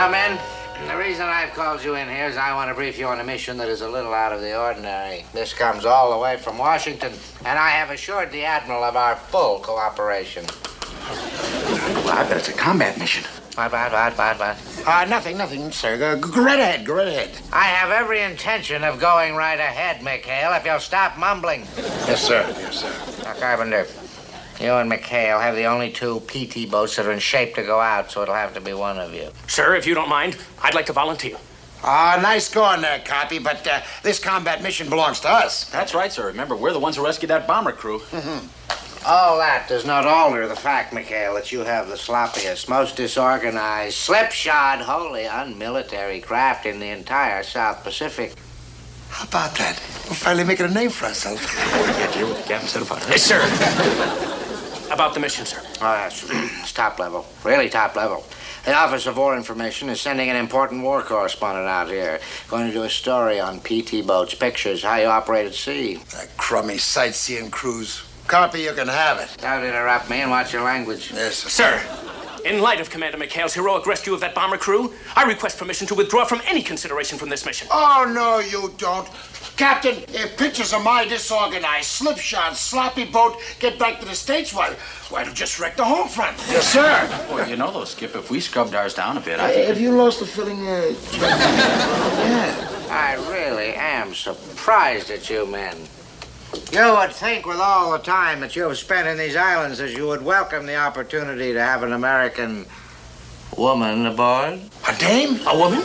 Come in. The reason I've called you in here is I want to brief you on a mission that is a little out of the ordinary. This comes all the way from Washington, and I have assured the Admiral of our full cooperation. Well, I bet it's a combat mission. What? Nothing, sir. Go right ahead, go right ahead. I have every intention of going right ahead, McHale, if you'll stop mumbling. Yes, sir. Yes, sir. Now, Carpenter, you and McHale have the only two PT boats that are in shape to go out, so it'll have to be one of you. Sir, if you don't mind, I'd like to volunteer. Nice going there, Copy, but this combat mission belongs to us. That's right, sir. Remember, we're the ones who rescued that bomber crew. All that does not alter the fact, McHale, that you have the sloppiest, most disorganized, slipshod, wholly unmilitary craft in the entire South Pacific. How about that? We're finally making a name for ourselves. Get you with the captain, Yes, sir. About the mission, sir. Oh, yes. It's top level. Really top level. The Office of War Information is sending an important war correspondent out here. Going to do a story on PT boats, pictures, how you operate at sea. That crummy sightseeing cruise. Copy, you can have it. Don't interrupt me and watch your language. Yes, sir. Sir, in light of Commander McHale's heroic rescue of that bomber crew, I request permission to withdraw from any consideration from this mission. Oh, no, you don't. Captain, if pictures of my disorganized, slipshod, sloppy boat get back to the States, why, it'll just wreck the home front. Yes, sir. Well, you know, though, Skip, if we scrubbed ours down a bit, I think... Have you lost the feeling, Yeah. I really am surprised at you men. You would think with all the time that you have spent in these islands that you would welcome the opportunity to have an American woman aboard. A dame? A woman?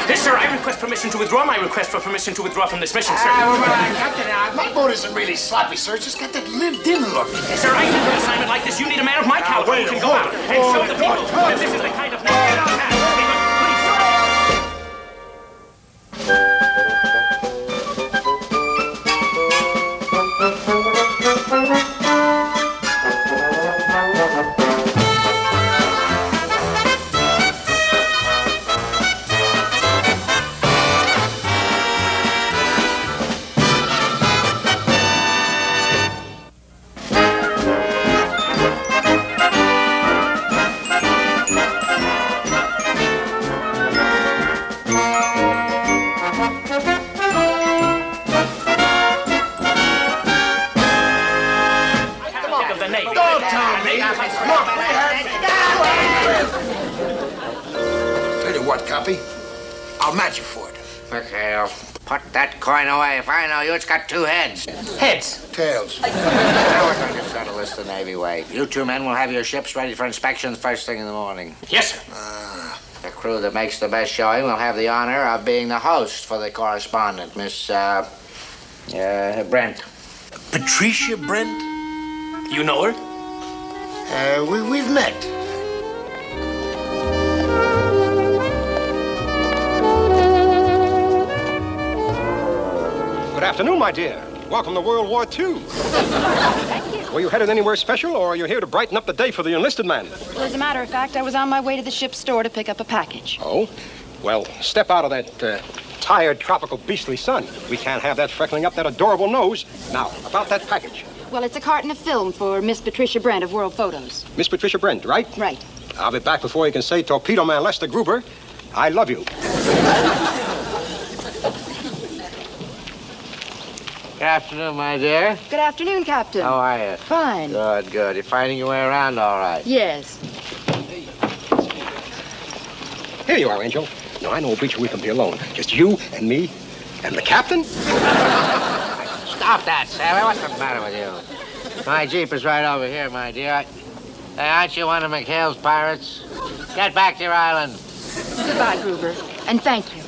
Yes, sir, I request permission to withdraw my request for permission to withdraw from this mission, sir. Captain, my boat isn't really sloppy, sir. It's just got that lived-in look. Yes, sir, I think for an assignment like this, you need a man of my caliber who can go out and show the people that this is the kind of man we don't have. I'll match you for it. McHale, put that coin away. If I know you, it's got two heads. Heads. Tails. Now we're going to settle this the Navy way. You two men will have your ships ready for inspection first thing in the morning. Yes, sir. The crew that makes the best showing will have the honor of being the host for the correspondent, Miss, Brent. Patricia Brent? You know her? We've met. Good afternoon, my dear. Welcome to World War II. Thank you. Were you headed anywhere special, or are you here to brighten up the day for the enlisted man? Well, as a matter of fact, I was on my way to the ship's store to pick up a package. Oh? Well, step out of that tired, tropical, beastly sun. We can't have that freckling up that adorable nose. Now, about that package. Well, it's a carton of film for Miss Patricia Brent of World Photos. Miss Patricia Brent, right? Right. I'll be back before you can say Torpedo Man Lester Gruber, I love you. Good afternoon, my dear. Good afternoon, Captain. How are you? Fine. Good, good. You're finding your way around all right? Yes. Here you are, Angel. Now, I know, Beecher, we can be alone. Just you and me and the captain. Stop that, sailor. What's the matter with you? My Jeep is right over here, my dear. Hey, aren't you one of McHale's pirates? Get back to your island. Goodbye, Gruber. And thank you.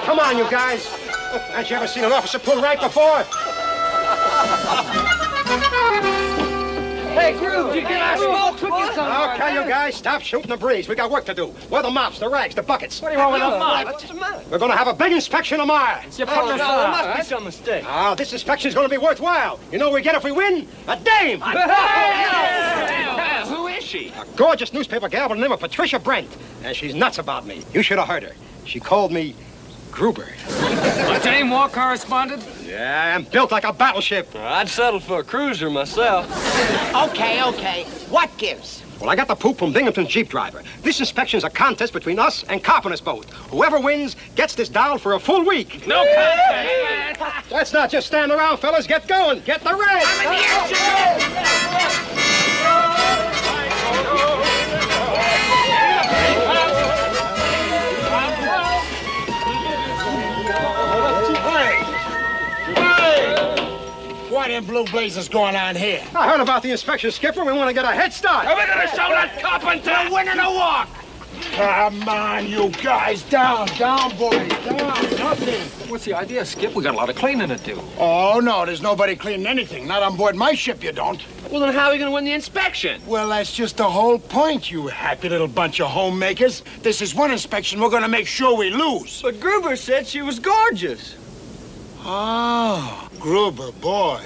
Come on, you guys. Haven't you ever seen an officer pull rank before? Hey, Groove, you get our smoke cookies on. Okay, you guys, stop shooting the breeze. We got work to do. Where the mops, the rags, the buckets? What do you want with the mops? What's the matter? We're going to have a big inspection tomorrow. There must be some mistake. Ah, this inspection's going to be worthwhile. You know what we get if we win? A dame! Who is she? A gorgeous newspaper gal by the name of Patricia Brent. And she's nuts about me. You should have heard her. She called me Gruber. A dame war correspondent? Yeah, I'm built like a battleship. I'd settle for a cruiser myself. Okay. What gives? Well, I got the poop from Binghamton's Jeep driver. This inspection's a contest between us and Carpenter's boat. Whoever wins gets this doll for a full week. No contest. Let's not just stand around, fellas. Get going. Get the red. What in blue blazes going on here? I heard about the inspection, Skipper. We want to get a head start. We're gonna show that Carpenter winning a walk. Come on, you guys. Down, boys. Down. Nothing. What's the idea, Skip? We got a lot of cleaning to do. Oh, no, there's nobody cleaning anything. Not on board my ship, you don't. Well, then how are we going to win the inspection? Well, that's just the whole point, you happy little bunch of homemakers. This is one inspection we're going to make sure we lose. But Gruber said she was gorgeous. Oh, Gruber, boy.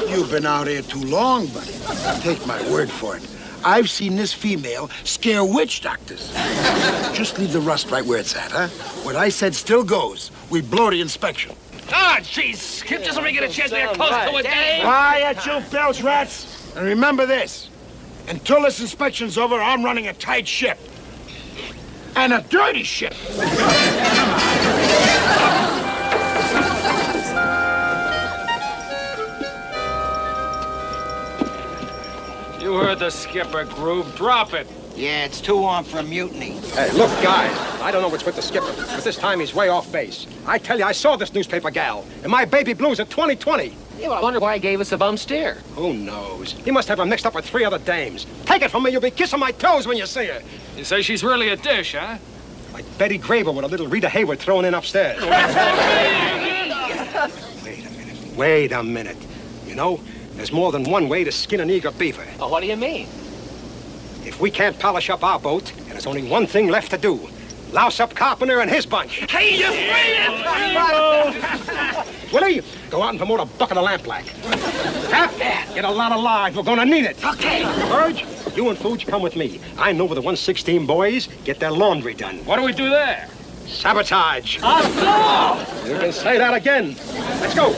You've been out here too long, buddy. Take my word for it. I've seen this female scare witch doctors. Just leave the rust right where it's at, huh? What I said still goes. We blow the inspection. Ah, jeez, Skip, just let me get a chance to get close to a dame. Quiet, you belch rats. And remember this. Until this inspection's over, I'm running a tight ship. And a dirty ship. You heard the skipper, Groove. Drop it. Yeah, it's too warm for a mutiny. Hey, look, guys. I don't know what's with the skipper, but this time he's way off base. I tell you, I saw this newspaper gal, and my baby blues at 2020. Yeah, well, I wonder why he gave us a bum steer. Who knows? He must have her mixed up with 3 other dames. Take it from me, you'll be kissing my toes when you see her. You say she's really a dish, huh? Like Betty Graver with a little Rita Hayworth thrown in upstairs. Wait a minute. You know, there's more than one way to skin an eager beaver. Oh, what do you mean? If we can't polish up our boat, and there's only one thing left to do. Louse up Carpenter and his bunch. Hey, you Willie, go out and promote a bucket of lamplight. Cap, get a lot of live. We're gonna need it. Okay. Burge, you and Fooge come with me. I know where the 116 boys get their laundry done. What do we do there? Sabotage. You can say that again. Let's go.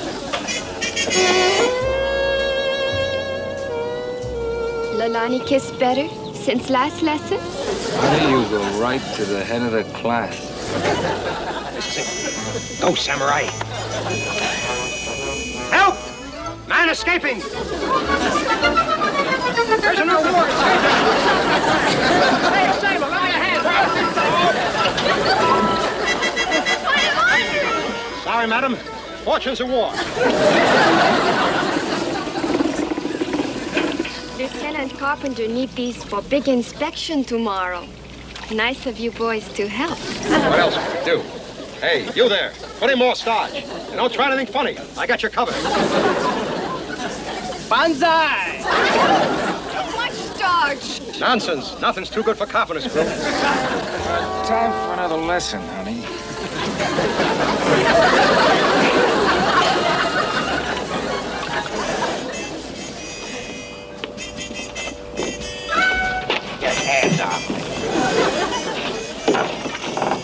Lolani kiss better since last lesson? Why don't you go right to the head of the class? Go, Samurai. Help! Man escaping! There's another war escaping! Hey, Sailor, lend me a hand! Sorry, madam. Fortunes of war. Lieutenant Carpenter need these for big inspection tomorrow. Nice of you boys to help. What else can we do? Hey, you there. Put in more starch. And don't try anything funny. I got your cover. Banzai! Too much starch. Nonsense. Nothing's too good for Carpenter's crew. Time for another lesson, honey. Hands off.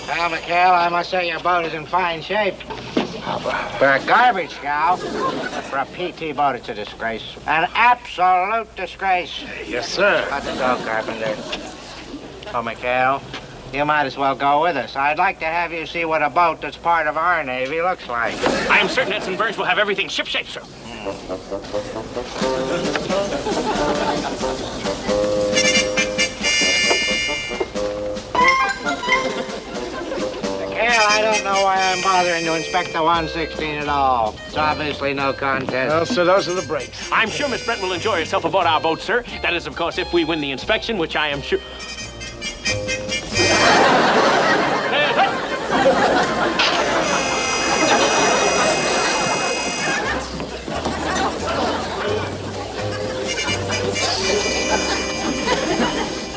Well, McHale, I must say your boat is in fine shape. For a garbage scow, for a PT boat, it's a disgrace. An absolute disgrace. Yes, sir. Let's go, Carpenter. Oh, McHale, you might as well go with us. I'd like to have you see what a boat that's part of our Navy looks like. I am certain Ensign Burns will have everything shipshape, sir. McHale, I don't know why I'm bothering to inspect the 116 at all. It's obviously no contest. Well, so those are the breaks. I'm sure Miss Brent will enjoy herself aboard our boat, sir. That is, of course, if we win the inspection, which I am sure...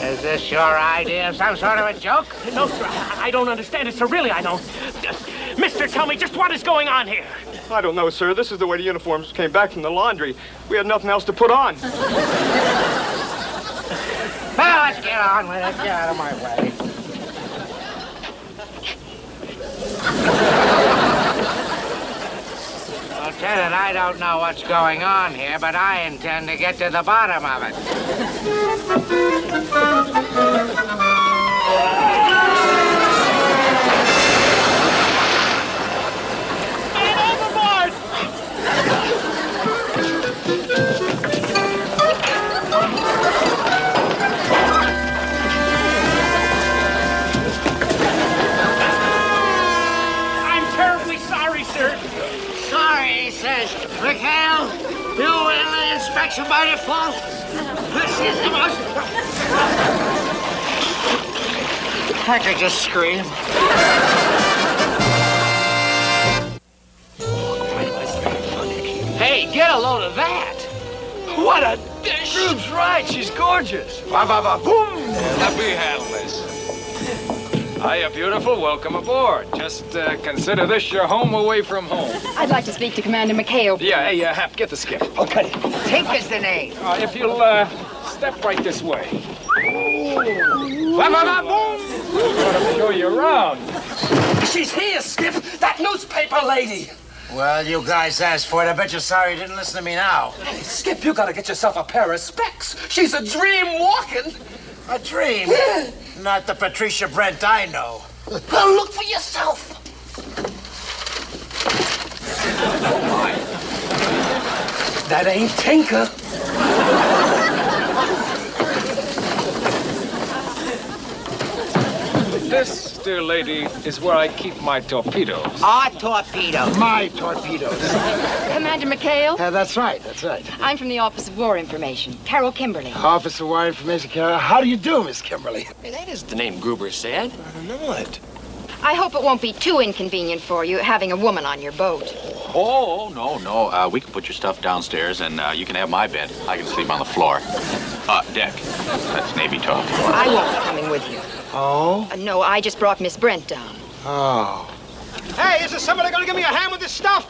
Is this your idea of some sort of a joke? No, sir, I don't understand it, sir. Really, I don't. Mister, tell me just what is going on here. I don't know, sir. This is the way the uniforms came back from the laundry. We had nothing else to put on. Well, let's get on with it. Get out of my way. it, I don't know what's going on here, but I intend to get to the bottom of it. McHale, you win the inspection by default. This is the most... I could just scream. Hey, get a load of that. What a dish. Rube's right. She's gorgeous. Ba-ba-ba-boom. Let me handle this. Hiya, beautiful. Welcome aboard. Just consider this your home away from home. I'd like to speak to Commander McHale. Yeah, hey, Hap, get the skip. Okay. Tink is the name. If you'll step right this way. Boom. Let me show you around. She's here, Skip. That newspaper lady. Well, you guys asked for it. I bet you're sorry you didn't listen to me now. Hey, Skip, you gotta get yourself a pair of specs. She's a dream walking. A dream? Not the Patricia Brent I know. Well, look for yourself. Oh, my. That ain't Tinker. This, dear lady, is where I keep my torpedoes. Our torpedoes. My torpedoes. Commander McHale? That's right, that's right. I'm from the Office of War Information. Carol Kimberly. Office of War Information, Carol. How do you do, Miss Kimberly? Hey, that isn't the name Gruber said. I don't know it. I hope it won't be too inconvenient for you having a woman on your boat. Oh, no. We can put your stuff downstairs, and you can have my bed. I can sleep on the floor. Deck. That's Navy talk. I won't be coming with you. Oh? No, I just brought Miss Brent down. Oh. Hey, is there somebody gonna give me a hand with this stuff?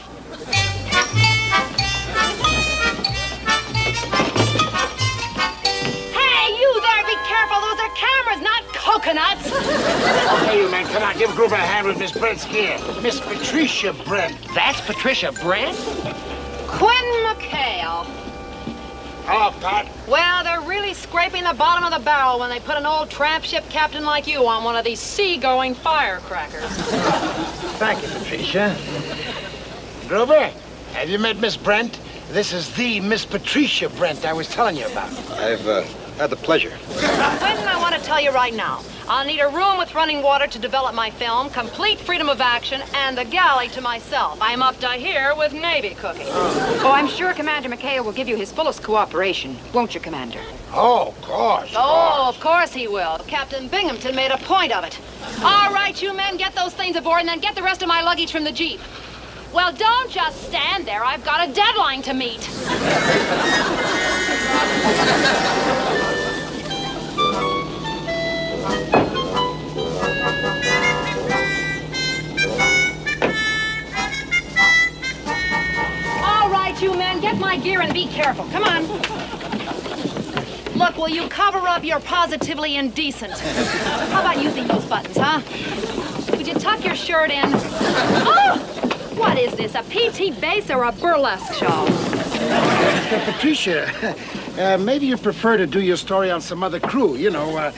Hey, you there, be careful. Those are cameras, not coconuts. Hey, you man, come on, give Gruber a hand with Miss Brent's gear. Miss Patricia Brent. That's Patricia Brent? Quinn McHale. Hello, Pat. Well, they're really scraping the bottom of the barrel when they put an old tramp ship captain like you on one of these sea-going firecrackers. Thank you, Patricia. Gruber, have you met Miss Brent? This is the Miss Patricia Brent I was telling you about. I've had the pleasure. Quentin, I want to tell you right now, I'll need a room with running water to develop my film, complete freedom of action, and the galley to myself. I'm up to here with Navy cooking. Oh, I'm sure Commander McHale will give you his fullest cooperation. Won't you, Commander? Oh, gosh. Oh, of course he will. Captain Binghamton made a point of it. All right, you men, get those things aboard and then get the rest of my luggage from the Jeep. Well, don't just stand there. I've got a deadline to meet. All right, you men, get my gear and be careful. Come on. Look, will you cover up? You're positively indecent. How about using those buttons, huh? Would you tuck your shirt in? Oh! What is this, a PT base or a burlesque show? Patricia, maybe you prefer to do your story on some other crew. You know,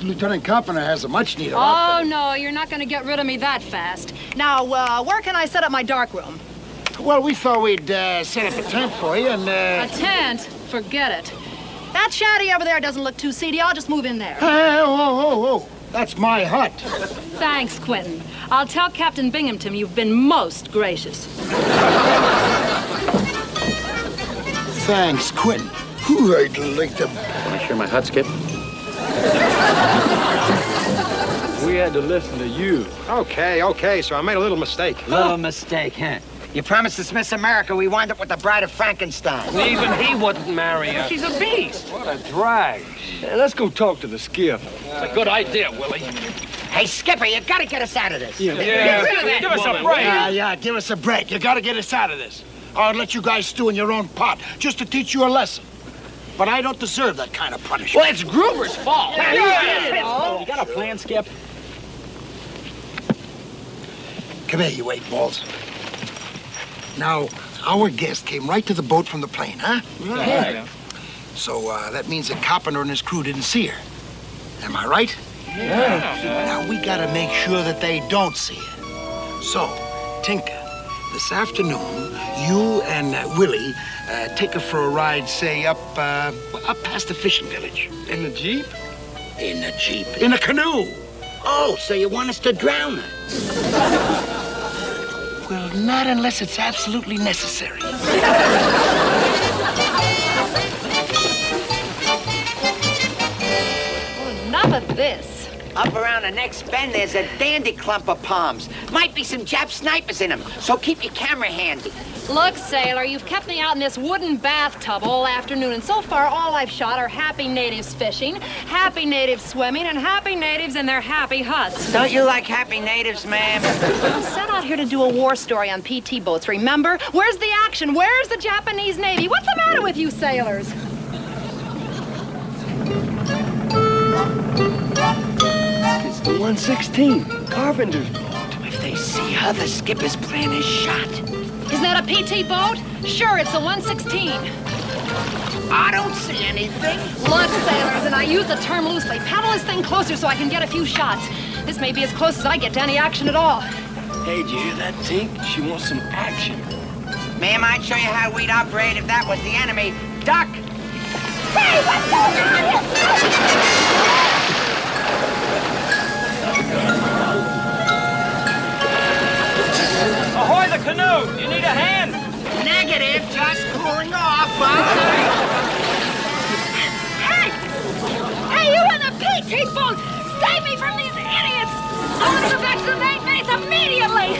Lieutenant Carpenter has a much-needed outfit. Oh, no, you're not going to get rid of me that fast. Now, where can I set up my darkroom? Well, we thought we'd set up a tent for you and... A tent? Forget it. That shanty over there doesn't look too seedy. I'll just move in there. Hey, whoa. That's my hut. Thanks, Quentin. I'll tell Captain Binghamton you've been most gracious. Thanks, Quentin. Ooh, I'd like to... Want to share my hut, Skip? We had to listen to you. Okay, so I made a little mistake. Little mistake, huh? You promised us Miss America, we wind up with the Bride of Frankenstein. Even he wouldn't marry her. She's a beast. What a drag. Let's go talk to the skiff. It's a good idea, Willie. Hey, Skipper, you gotta get us out of this. Yeah. Give us a break. Yeah, give us a break. You gotta get us out of this. I'll let you guys stew in your own pot just to teach you a lesson. But I don't deserve that kind of punishment. Well, it's Gruber's fault. You got a plan, Skip? Come here, you eight balls. Now, our guest came right to the boat from the plane, huh? Right. So that means the carpenter and his crew didn't see her. Am I right? Yeah. Now, we gotta make sure that they don't see her. So, Tinker, this afternoon, you and Willie take her for a ride, say, up past the fishing village. In the Jeep? In a Jeep. In a canoe. Oh, so you want us to drown her? Well, not unless it's absolutely necessary. Enough of this. Up around the next bend, there's a dandy clump of palms. Might be some Jap snipers in them, so keep your camera handy. Look, sailor, you've kept me out in this wooden bathtub all afternoon, and so far all I've shot are happy natives fishing, happy natives swimming, and happy natives in their happy huts. Don't you like happy natives, ma'am? I'm set out here to do a war story on PT boats, remember? Where's the action? Where's the Japanese Navy? What's the matter with you sailors? It's the 116, Carpenter's boat. If they see her, the skipper's plan is shot. Isn't that a PT boat? Sure, it's the 116. I don't see anything. Look, sailors, and I use the term loosely. Paddle this thing closer so I can get a few shots. This may be as close as I get to any action at all. Hey, did you hear that, Tink? She wants some action. Ma'am, I'd show you how we'd operate if that was the enemy. Duck! Hey, what's going on here? Ahoy the canoe! You need a hand! Negative, just cooling off, Hey! Hey, you in the PT boat! Save me from these idiots! I want to vaccinate mates immediately!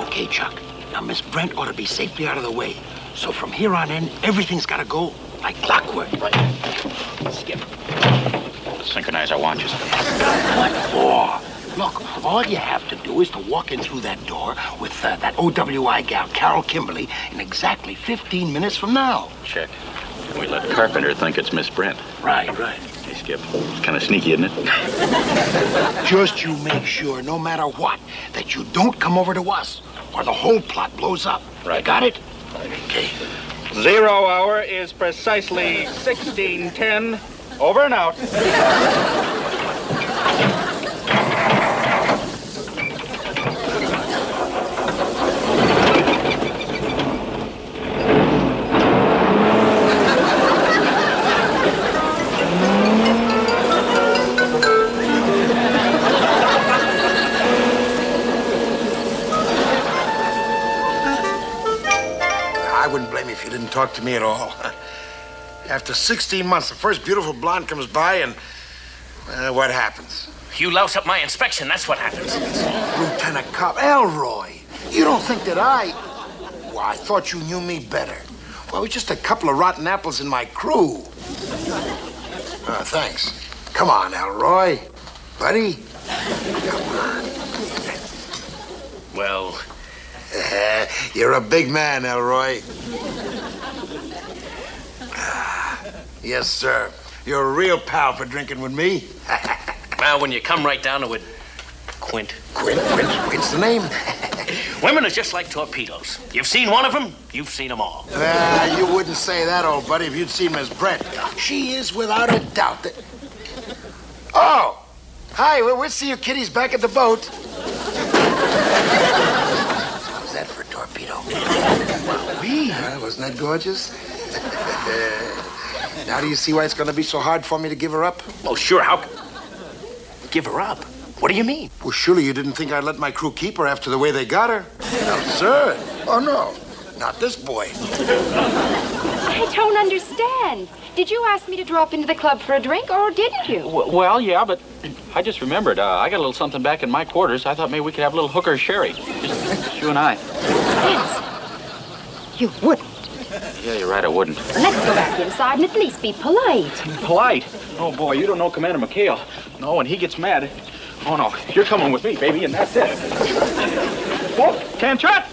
Okay, Chuck. Now, Miss Brent ought to be safely out of the way. So from here on in, everything's got to go like clockwork. Right. Skip. Synchronize our watches. What for? Look, all you have to do is to walk in through that door with that OWI gal, Carol Kimberly, in exactly 15 minutes from now. Check. We let Carpenter think it's Miss Brent. Right. Hey, Skip. It's kind of sneaky, isn't it? Just you make sure, no matter what, that you don't come over to us, or the whole plot blows up. Right. Got it? Okay. 0 hour is precisely 16:10. Over and out. I wouldn't blame you if you didn't talk to me at all. After 16 months, the first beautiful blonde comes by and, what happens? You louse up my inspection, that's what happens. Lieutenant Cop Elroy, you don't think that Well, I thought you knew me better. Well, we're just a couple of rotten apples in my crew. Thanks. Come on, Elroy. Buddy. Come on. Well... You're a big man, Elroy. Yes, sir. You're a real pal for drinking with me. Well, when you come right down to it, Quint. Quint's the name. Women are just like torpedoes. You've seen one of them, you've seen them all. You wouldn't say that, old buddy, if you'd seen Miss Brent. She is, without a doubt, that... Oh! Hi, we'll see you kiddies back at the boat. How's that for a torpedo? Wasn't that gorgeous? Now do you see why it's going to be so hard for me to give her up? Oh, sure, how... Give her up? What do you mean? Well, surely you didn't think I'd let my crew keep her after the way they got her? No, sir. Oh, no. Not this boy. I don't understand. Did you ask me to drop into the club for a drink, or didn't you? Well, yeah, but I just remembered. I got a little something back in my quarters. I thought maybe we could have a little hooker sherry. Just you and I. Yes. You wouldn't. Yeah, you're right, I wouldn't. Let's go back inside and at least be polite. Polite? Oh, boy, you don't know Commander McHale. No, when he gets mad... Oh, no, you're coming with me, baby, and that's it. Whoop, can't trot.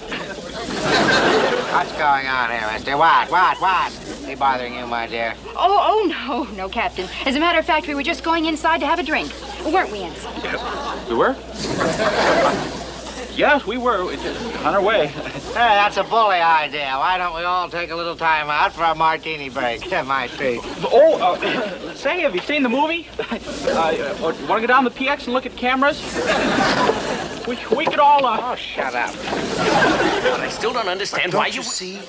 What's going on here, mister? What? Is he bothering you, my dear? Oh, no, Captain. As a matter of fact, we were just going inside to have a drink. Weren't we, Ensign? Yeah. We were? Yes, we were. On our way. Hey, that's a bully idea. Why don't we all take a little time out for a martini break? My treat. Say, have you seen the movie? Want to go down the PX and look at cameras? We could all... Oh, shut up. But I still don't understand why you see?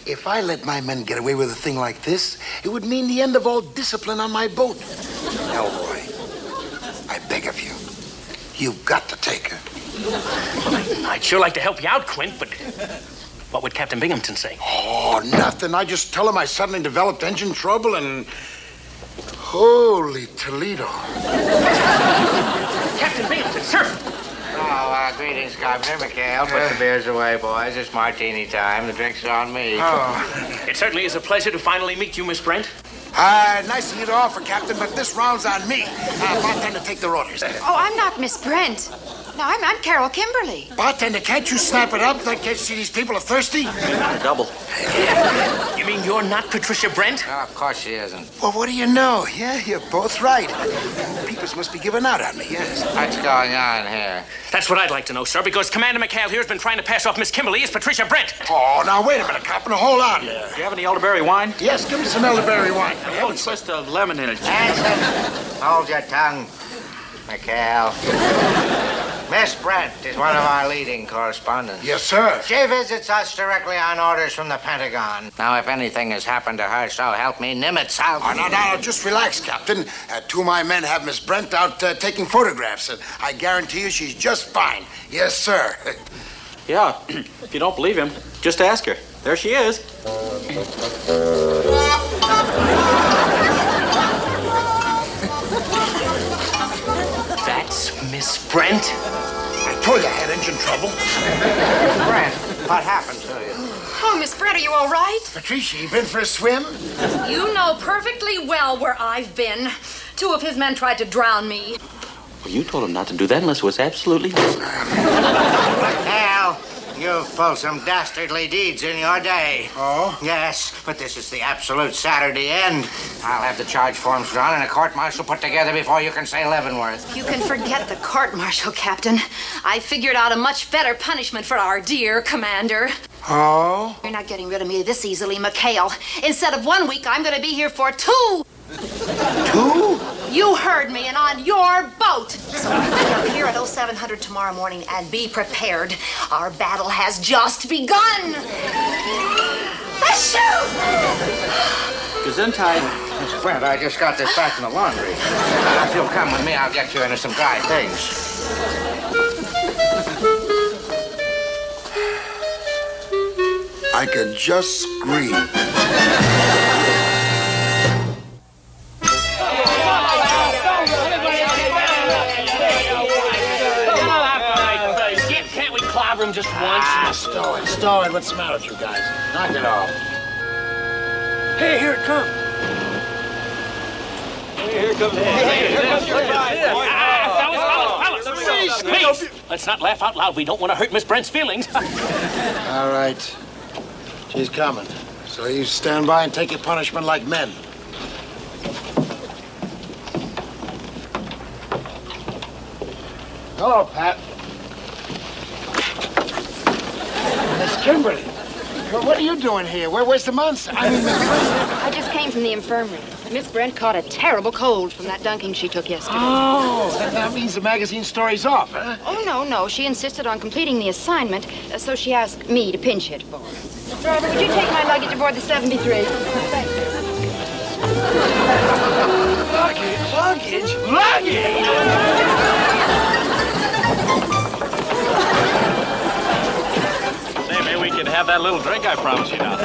If I let my men get away with a thing like this, it would mean the end of all discipline on my boat. Hellboy, I beg of you, you've got to take her. I'd sure like to help you out, Quint, but what would Captain Binghamton say? Oh, nothing. I just tell him I suddenly developed engine trouble and... Holy Toledo. Captain Binghamton, sir! Oh, greetings, Governor McHale. Put the beers away, boys. It's martini time. The drinks are on me. Oh. It certainly is a pleasure to finally meet you, Miss Brent. Nice of you to offer, Captain, but this round's on me. Bartender, take the orders. Oh, I'm not Miss Brent. No, I'm Carol Kimberly. Bartender, can't you snap it up? Can't you see these people are thirsty? Double. You mean you're not Patricia Brent? Oh, of course she isn't. Well, what do you know? Yeah, you're both right. People must be giving out on me, yes. What's going on here? That's what I'd like to know, sir, because Commander McHale here has been trying to pass off Miss Kimberly as Patricia Brent. Oh, now, wait a minute, Captain. Hold on. Do you have any elderberry wine? Yes, give me some elderberry wine. I have a twist of lemon in it. Anson, hold your tongue, McHale. Miss Brent is one of our leading correspondents. Yes, sir. She visits us directly on orders from the Pentagon. Now, if anything has happened to her, so help me Nimitz, No, just relax, Captain. Two of my men have Miss Brent out taking photographs, and I guarantee you she's just fine. Yes, sir. Yeah, if you don't believe him, just ask her. There she is. That's Miss Brent? I told you I had engine trouble. Brent, what happened to you? Oh, Miss Brent, are you all right? Patricia, you been for a swim? You know perfectly well where I've been. Two of his men tried to drown me. Well, you told him not to do that unless it was absolutely necessary. Hal, you've pulled some dastardly deeds in your day. Oh? Yes, but this is the absolute Saturday end. I'll have the charge forms drawn and a court-martial put together before you can say Leavenworth. You can forget the court-martial, Captain. I figured out a much better punishment for our dear commander. Oh? You're not getting rid of me this easily, McHale. Instead of 1 week, I'm going to be here for 2. 2? You heard me, and on your boat. So be up here at 0700 tomorrow morning and be prepared. Our battle has just begun. Let's shoot! Gesundheit. Miss Brent, I just got this back from the laundry. If you'll come with me, I'll get you into some dry things. I could just scream. Can't we clobber him just once? Stow it. What's the matter with you guys? Knock it off. Hey, here it comes. Here comes your fellas, please, let's not laugh out loud. We don't want to hurt Miss Brent's feelings. All right. She's coming. So you stand by and take your punishment like men. Hello, Pat. Miss Kimberly. What are you doing here? Where's the monster? I mean, I just came from the infirmary. Miss Brent caught a terrible cold from that dunking she took yesterday. Oh, that means the magazine story's off, huh? Oh, no. She insisted on completing the assignment, so she asked me to pinch hit for her. Driver, would you take my luggage aboard the 73? Thank you. Luggage? Say, maybe we could have that little drink I promised you now.